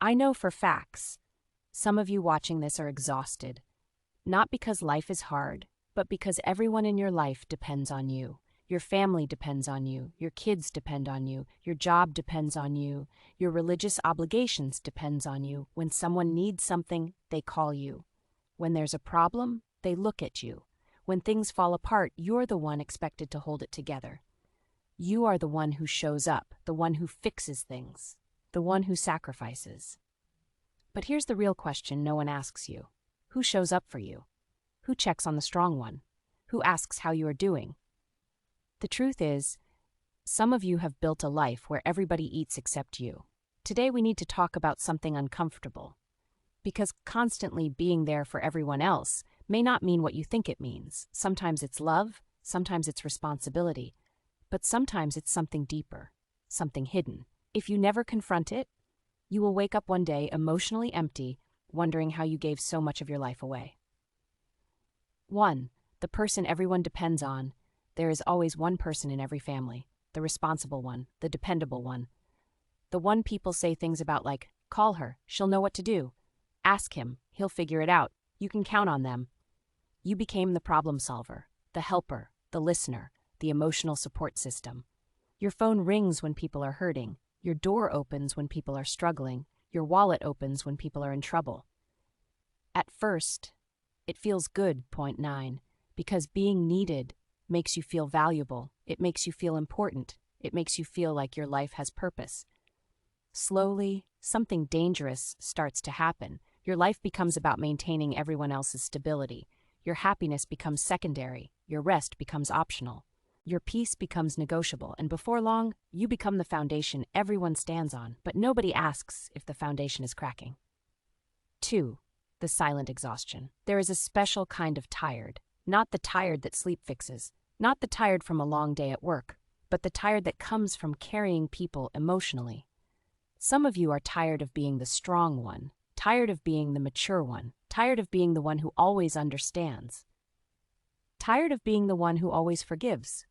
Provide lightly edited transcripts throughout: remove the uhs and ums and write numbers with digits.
I know for facts, some of you watching this are exhausted, not because life is hard, but because everyone in your life depends on you. Your family depends on you, your kids depend on you, your job depends on you, your religious obligations depends on you. When someone needs something, they call you. When there's a problem, they look at you. When things fall apart, you're the one expected to hold it together. You are the one who shows up, the one who fixes things, the one who sacrifices. But here's the real question no one asks you. Who shows up for you? Who checks on the strong one? Who asks how you are doing? The truth is, some of you have built a life where everybody eats except you. Today we need to talk about something uncomfortable. Because constantly being there for everyone else may not mean what you think it means. Sometimes it's love, sometimes it's responsibility, but sometimes it's something deeper, something hidden. If you never confront it, you will wake up one day emotionally empty, wondering how you gave so much of your life away. 1. The person everyone depends on. There is always one person in every family, the responsible one, the dependable one. The one people say things about like, call her, she'll know what to do. Ask him, he'll figure it out. You can count on them. You became the problem solver, the helper, the listener, the emotional support system. Your phone rings when people are hurting. Your door opens when people are struggling. Your wallet opens when people are in trouble. At first, it feels good, point 9, because being needed makes you feel valuable. It makes you feel important. It makes you feel like your life has purpose. Slowly, something dangerous starts to happen. Your life becomes about maintaining everyone else's stability. Your happiness becomes secondary. Your rest becomes optional. Your peace becomes negotiable, and before long, you become the foundation everyone stands on, but nobody asks if the foundation is cracking. 2. The silent exhaustion. There is a special kind of tired, not the tired that sleep fixes, not the tired from a long day at work, but the tired that comes from carrying people emotionally. Some of you are tired of being the strong one, tired of being the mature one, tired of being the one who always understands, tired of being the one who always forgives,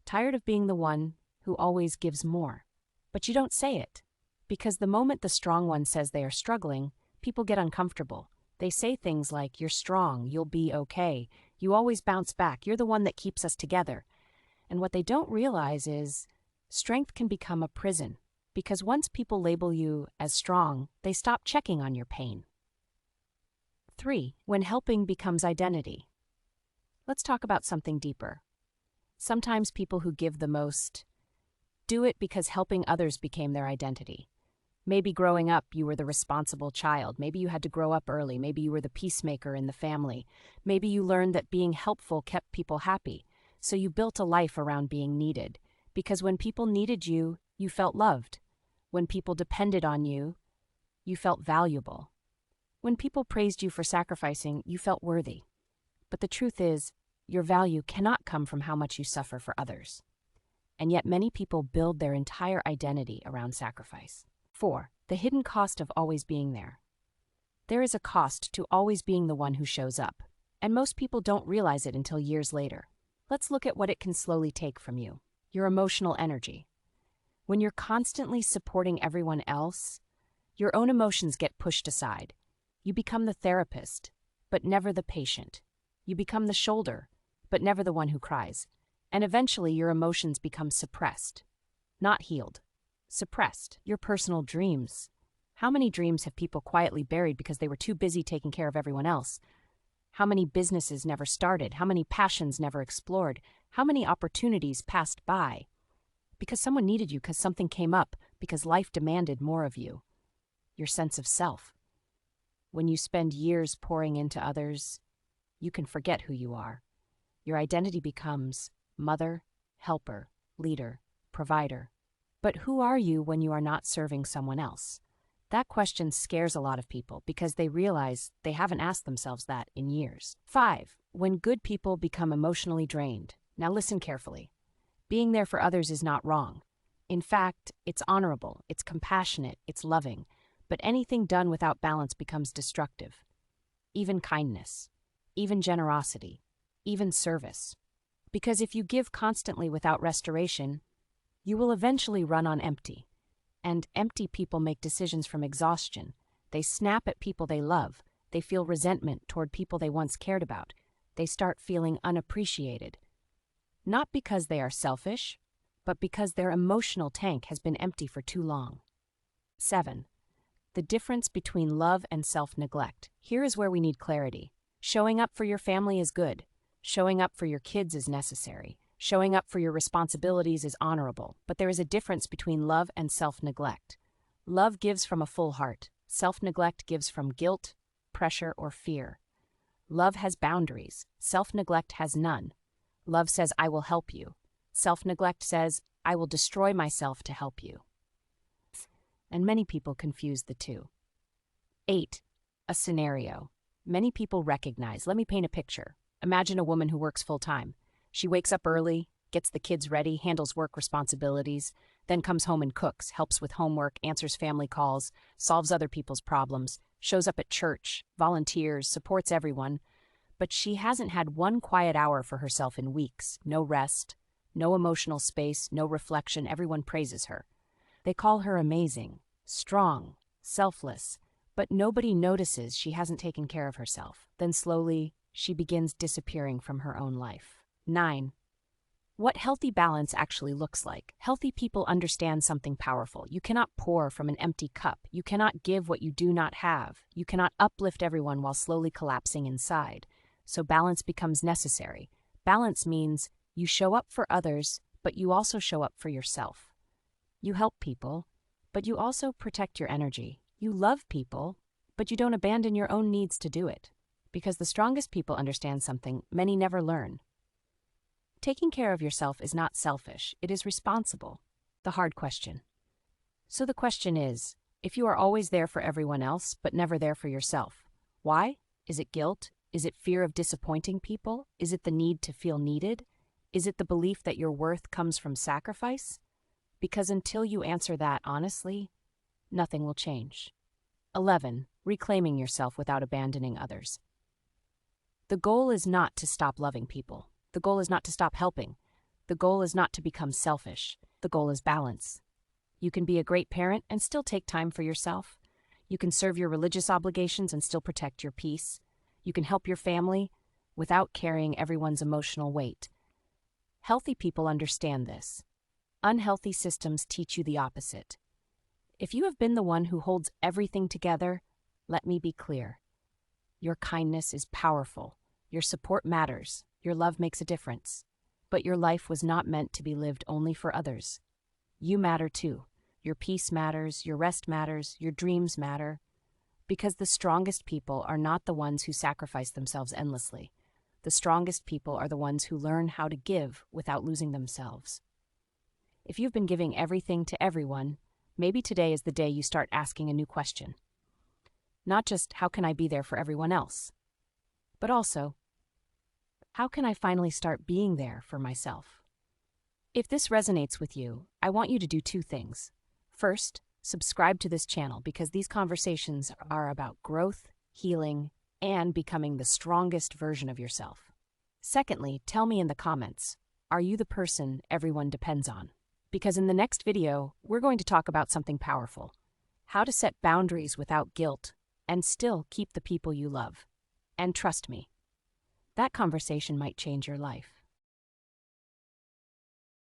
tired of being the one who always gives more. But you don't say it, because the moment the strong one says they are struggling, people get uncomfortable. They say things like, you're strong, you'll be okay, you always bounce back, you're the one that keeps us together. And what they don't realize is, strength can become a prison, because once people label you as strong, they stop checking on your pain. 3. When helping becomes identity. Let's talk about something deeper. Sometimes people who give the most do it because helping others became their identity. Maybe growing up, you were the responsible child. Maybe you had to grow up early. Maybe you were the peacemaker in the family. Maybe you learned that being helpful kept people happy. So you built a life around being needed. Because when people needed you, you felt loved. When people depended on you, you felt valuable. When people praised you for sacrificing, you felt worthy. But the truth is, your value cannot come from how much you suffer for others. And yet many people build their entire identity around sacrifice. 4. The hidden cost of always being there. There is a cost to always being the one who shows up, and most people don't realize it until years later. Let's look at what it can slowly take from you. Your emotional energy. When you're constantly supporting everyone else, your own emotions get pushed aside. You become the therapist, but never the patient. You become the shoulder, but never the one who cries. And eventually your emotions become suppressed, not healed. Suppressed. Your personal dreams. How many dreams have people quietly buried because they were too busy taking care of everyone else? How many businesses never started? How many passions never explored? How many opportunities passed by? Because someone needed you, because something came up, because life demanded more of you. Your sense of self. When you spend years pouring into others, you can forget who you are. Your identity becomes mother, helper, leader, provider. But who are you when you are not serving someone else? That question scares a lot of people because they realize they haven't asked themselves that in years. 5. When good people become emotionally drained. Now listen carefully. Being there for others is not wrong. In fact, it's honorable, it's compassionate, it's loving. But anything done without balance becomes destructive. Even kindness, even generosity, even service. Because if you give constantly without restoration, you will eventually run on empty. And empty people make decisions from exhaustion. They snap at people they love. They feel resentment toward people they once cared about. They start feeling unappreciated. Not because they are selfish, but because their emotional tank has been empty for too long. 7. The difference between love and self-neglect. Here is where we need clarity. Showing up for your family is good. Showing up for your kids is necessary. Showing up for your responsibilities is honorable. But there is a difference between love and self-neglect. Love gives from a full heart. Self-neglect gives from guilt, pressure, or fear. Love has boundaries. Self-neglect has none. Love says, I will help you. Self-neglect says, I will destroy myself to help you. And many people confuse the two. 8. A scenario. Many people recognize. Let me paint a picture. Imagine a woman who works full-time. She wakes up early, gets the kids ready, handles work responsibilities, then comes home and cooks, helps with homework, answers family calls, solves other people's problems, shows up at church, volunteers, supports everyone. But she hasn't had one quiet hour for herself in weeks. No rest, no emotional space, no reflection. Everyone praises her. They call her amazing, strong, selfless, but nobody notices she hasn't taken care of herself. Then slowly, she begins disappearing from her own life. 9. What healthy balance actually looks like. Healthy people understand something powerful. You cannot pour from an empty cup. You cannot give what you do not have. You cannot uplift everyone while slowly collapsing inside. So balance becomes necessary. Balance means you show up for others, but you also show up for yourself. You help people, but you also protect your energy. You love people, but you don't abandon your own needs to do it. Because the strongest people understand something many never learn. Taking care of yourself is not selfish, it is responsible. The hard question. So the question is, if you are always there for everyone else, but never there for yourself, why? Is it guilt? Is it fear of disappointing people? Is it the need to feel needed? Is it the belief that your worth comes from sacrifice? Because until you answer that honestly, nothing will change. 11. Reclaiming yourself without abandoning others. The goal is not to stop loving people. The goal is not to stop helping. The goal is not to become selfish. The goal is balance. You can be a great parent and still take time for yourself. You can serve your religious obligations and still protect your peace. You can help your family without carrying everyone's emotional weight. Healthy people understand this. Unhealthy systems teach you the opposite. If you have been the one who holds everything together, let me be clear. Your kindness is powerful. Your support matters. Your love makes a difference. But your life was not meant to be lived only for others. You matter too. Your peace matters, your rest matters, your dreams matter. Because the strongest people are not the ones who sacrifice themselves endlessly. The strongest people are the ones who learn how to give without losing themselves. If you've been giving everything to everyone, maybe today is the day you start asking a new question. Not just, how can I be there for everyone else? But also, how can I finally start being there for myself? If this resonates with you, I want you to do 2 things. First, subscribe to this channel because these conversations are about growth, healing, and becoming the strongest version of yourself. Secondly, tell me in the comments, are you the person everyone depends on? Because in the next video, we're going to talk about something powerful. How to set boundaries without guilt and still keep the people you love. And trust me, that conversation might change your life.